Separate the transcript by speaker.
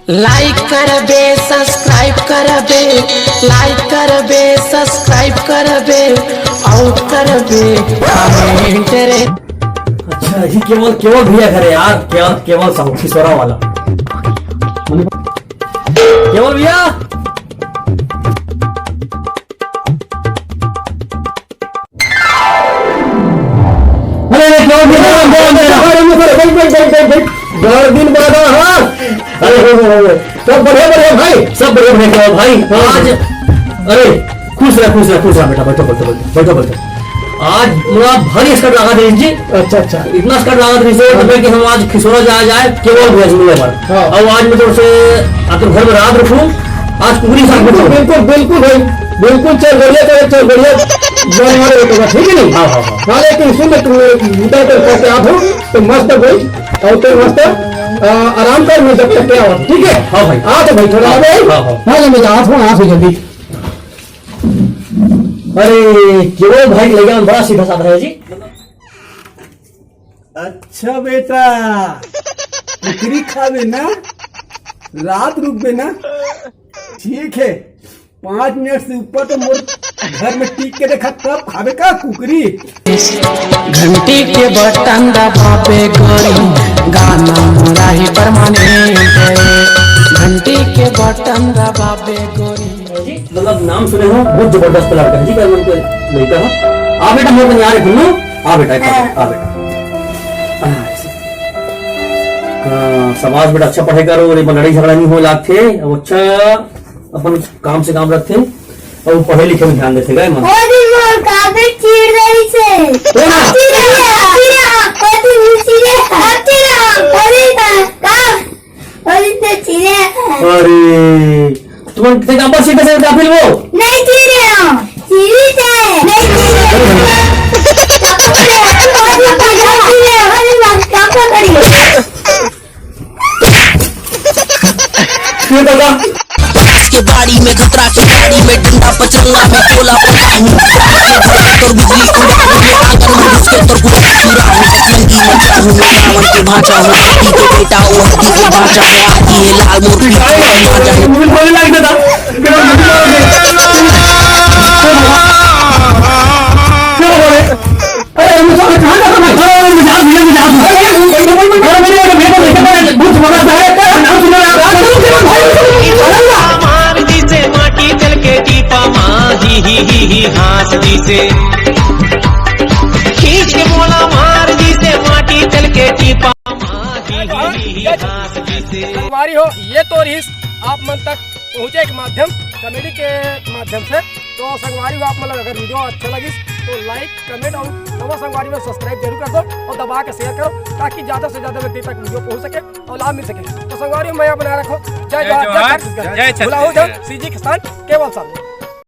Speaker 1: Like करबे subscribe करबे, like करबे सब्सक्राइब करबे आउट करबे कमेंट रे।
Speaker 2: अच्छा ये केवल केवल भैया घर है यार, केवल केवल खिसोरा वाला केवल भैया। दिन बाद सब बढ़िया बढ़िया भाई, सब बढ़िया बढ़िया भाई। आज अरे खुश रह बेटा, बैठो। आज पूरा भारी स्कर्ट लगा दीजिए। अच्छा इतना स्कर्ट लगा दीजिए कि हम आज खिसोरा जाए केवल भेज मिले पर। अब आज मैं तो आपके घर में रात रखूं, आज पूरी साथ में। बिल्कुल भाई बिल्कुल, चल बढ़िया ठीक है नहीं। हाँ लेकिन सुन तुम आप हो तो मस्त भाई, और तो मस्त आराम कर जब तक क्या हो। ठीक है हाँ भाई, आ तो भाई थोड़ा हाँ जल्दी। अरे केवल भाई लगे बड़ा सीधा साधा है जी।
Speaker 3: अच्छा बेटा कुकरी खावे ना, रात रुकबे ना, ठीक है 5 मिनट से ऊपर तो मोर घर में टीक के देखा तब खावे का कुकरी।
Speaker 1: घंटी के बटन दबावे गोरी, गाना मोरा ही परमानेंट। घंटी के बटन दबावे गोरी।
Speaker 2: मतलब नाम सुने हो, बहुत जबरदस्त लड़का है जी। क्या मन को लड़का है। आ बेटा मोर यहाँ घूमो, आ बेटा समाज बेटा अच्छा पढ़ाई करो, लड़ाई झगड़ा नहीं हो लागते, अच्छा अपन काम से काम रखते और पढ़े लिखे में ध्यान देते। अरे तुम नंबर सीट से दाखिल हो
Speaker 4: नहीं
Speaker 5: के बाड़ी में खतरा की गाड़ी में डंडा पचंगा में कोला पड़ा हूँ और बिजली उड़ा में आकर में घुस के तर कुछ चूरा हूँ। लंगी मचा हूँ रावण के भांचा हूँ, हड्डी के बेटा और हड्डी के भांचा है। आती है लाल मूर्ति
Speaker 6: हाथ जी से खींच के बोला मार जी से माटी चल के टीपा
Speaker 7: संगवारी हो ये तो रिस आप मन तक पहुँचे के माध्यम कॉमेडी के माध्यम से। तो संगवारी हो आप मतलब अगर वीडियो अच्छा लगी तो लाइक कमेंट और नवा संगवारी में सब्सक्राइब जरूर कर दो और दबा के शेयर करो ताकि ज्यादा से ज्यादा व्यक्ति तक वीडियो पहुँच सके और लाभ मिल सके। तो संगवारी मैं बना रखो। जय जवाहर जय छत्तीसगढ़। सीजी किसान केवल साहब।